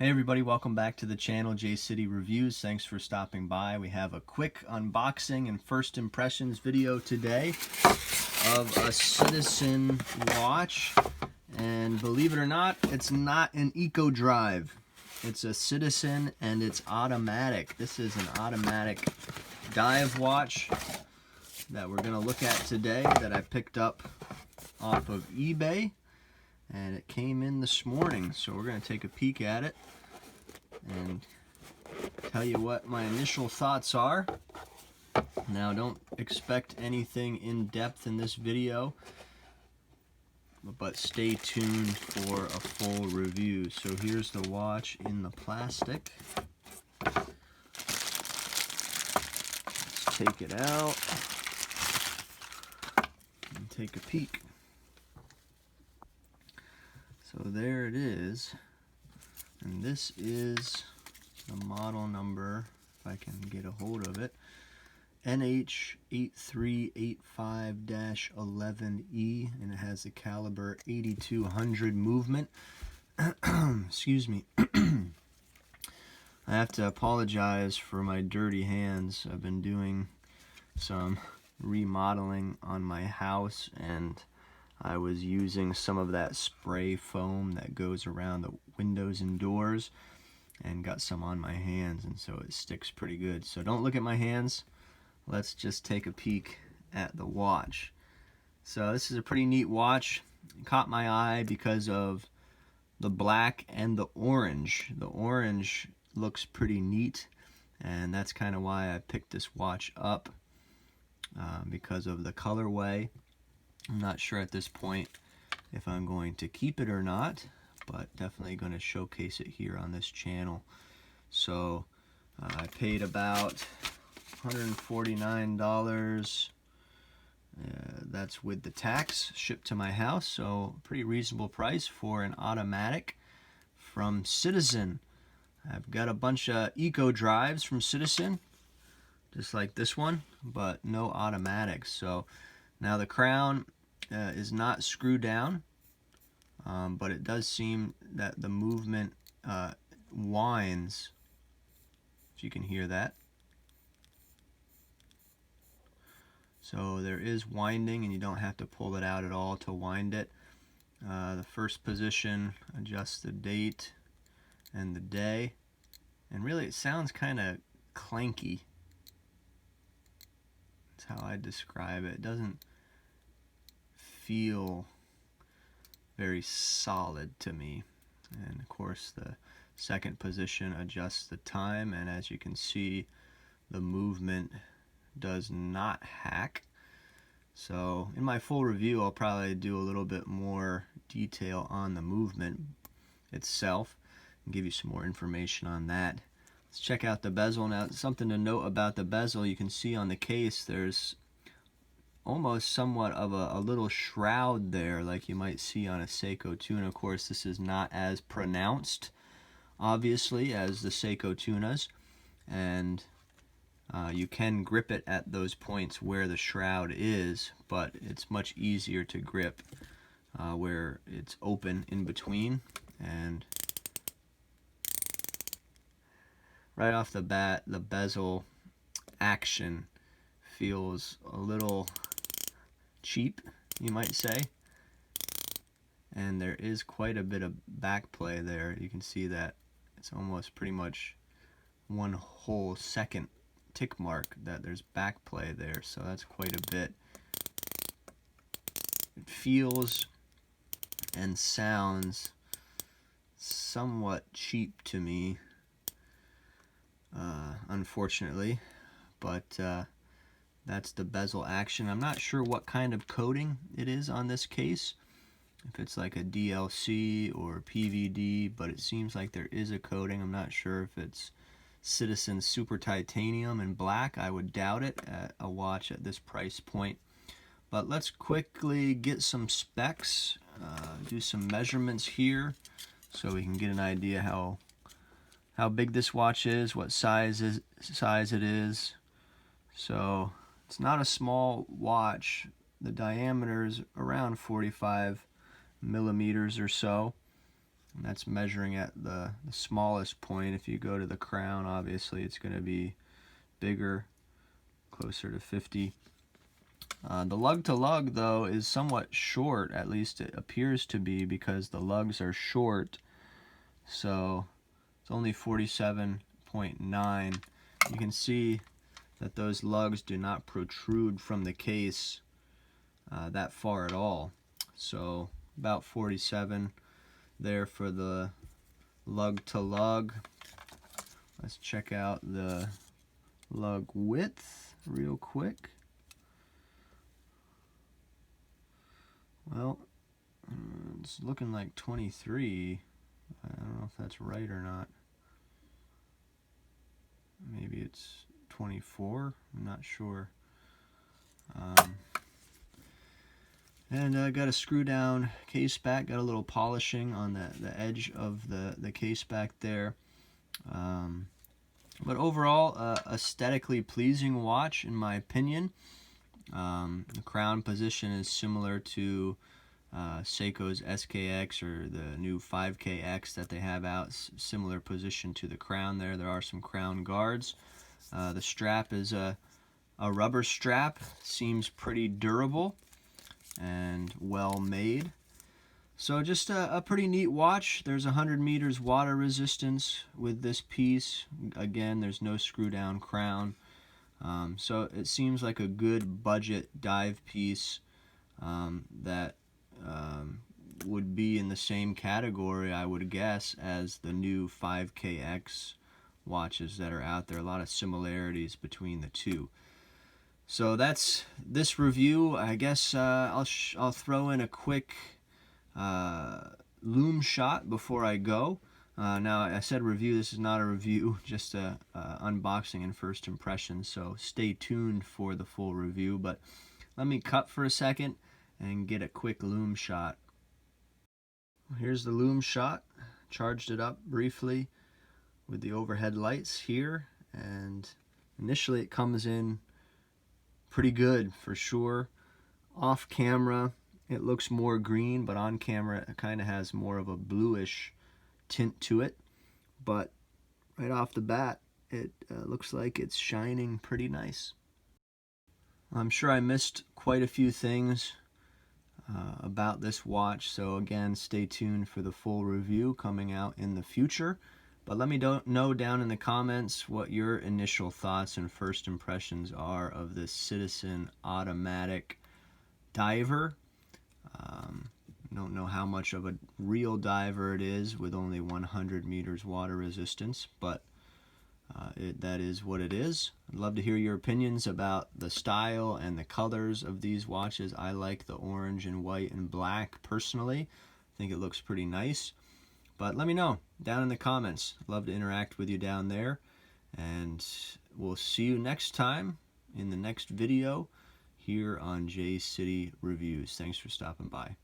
Hey everybody, welcome back to the channel, J City Reviews. Thanks for stopping by. We have a quick unboxing and first impressions video today of a Citizen watch. And believe it or not, it's not an Eco Drive. It's a Citizen and it's automatic. This is an automatic dive watch that we're going to look at today that I picked up off of eBay. And it came in this morning, so we're going to take a peek at it and tell you what my initial thoughts are. Now, don't expect anything in depth in this video, but stay tuned for a full review. So here's the watch in the plastic. Let's take it out and take a peek. So there it is, and this is the model number, if I can get a hold of it, NH8385-11E, and it has the caliber 8200 movement. Excuse me. I have to apologize for my dirty hands. I've been doing some remodeling on my house, and I was using some of that spray foam that goes around the windows and doors and got some on my hands, and so it sticks pretty good. So don't look at my hands. Let's just take a peek at the watch. So this is a pretty neat watch. It caught my eye because of the black and the orange. The orange looks pretty neat, and that's kind of why I picked this watch up, because of the colorway. I'm not sure at this point if I'm going to keep it or not, but definitely going to showcase it here on this channel. So I paid about $149. That's with the tax shipped to my house, so pretty reasonable price for an automatic from Citizen. I've got a bunch of Eco Drives from Citizen, just like this one, but no automatics. So now the crown is not screwed down, but it does seem that the movement winds, if you can hear that. So there is winding, and you don't have to pull it out at all to wind it. The first position adjusts the date and the day, and really it sounds kind of clanky. That's how I describe it. It doesn't feel very solid to me. And of course the second position adjusts the time, and as you can see, the movement does not hack. So in my full review, I'll probably do a little bit more detail on the movement itself and give you some more information on that. Let's check out the bezel. Now, something to note about the bezel, you can see on the case there's almost somewhat of a little shroud there, like you might see on a Seiko tuna. Of course, this is not as pronounced, obviously, as the Seiko tunas, and you can grip it at those points where the shroud is, but it's much easier to grip where it's open in between. And right off the bat, the Bezel Action feels a little cheap, you might say, and there is quite a bit of back play there. You can see that it's almost pretty much one whole second tick mark that there's back play there, so that's quite a bit. It feels and sounds somewhat cheap to me, unfortunately, but that's the Bezel Action. I'm not sure what kind of coating it is on this case, if it's like a DLC or PVD, but it seems like there is a coating. I'm not sure if it's Citizen Super Titanium in black. I would doubt it at a watch at this price point. But let's quickly get some specs, do some measurements here so we can get an idea how big this watch is, what size it is. So it's not a small watch. The diameter is around 45 millimeters or so, And that's measuring at the smallest point. If you go to the crown, obviously it's going to be bigger, closer to 50. The lug to lug, though, is somewhat short, at least it appears to be, because the lugs are short. So it's only 47.9. You can see that those lugs do not protrude from the case that far at all. So about 47 there for the lug to lug. Let's check out the lug width real quick. Well, it's looking like 23. I don't know if that's right or not. Maybe it's 24. I'm not sure. And I got a screw down case back. Got a little polishing on the edge of the case back there. But overall, aesthetically pleasing watch in my opinion. The crown position is similar to Seiko's SKX or the new 5KX that they have out. Similar position to the crown there. There are some crown guards. The strap is a rubber strap. Seems pretty durable and well made. So just a pretty neat watch. There's 100 meters water resistance with this piece. Again, there's no screw down crown. So it seems like a good budget dive piece that would be in the same category, I would guess, as the new 5KX watches that are out there. A lot of similarities between the two. So that's this review. I guess I'll throw in a quick Loom Shot before I go. Now, I said review. This is not a review, just a unboxing and first impressions. So stay tuned for the full review. But let me cut for a second and get a quick Loom Shot. Here's the Loom Shot. Charged it up briefly with the overhead lights here, and initially it comes in pretty good for sure. Off camera it looks more green, but on camera it kind of has more of a bluish tint to it. But right off the bat it looks like it's shining pretty nice. I'm sure I missed quite a few things about this watch, so again, stay tuned for the full review coming out in the future. But let me know down in the comments what your initial thoughts and first impressions are of this Citizen automatic diver. Don't know how much of a real diver it is with only 100 meters water resistance, but that is what it is. I'd love to hear your opinions about the style and the colors of these watches. I like the orange and white and black personally. I think it looks pretty nice. But let me know down in the comments. I'd love to interact with you down there. And we'll see you next time in the next video here on J City Reviews. Thanks for stopping by.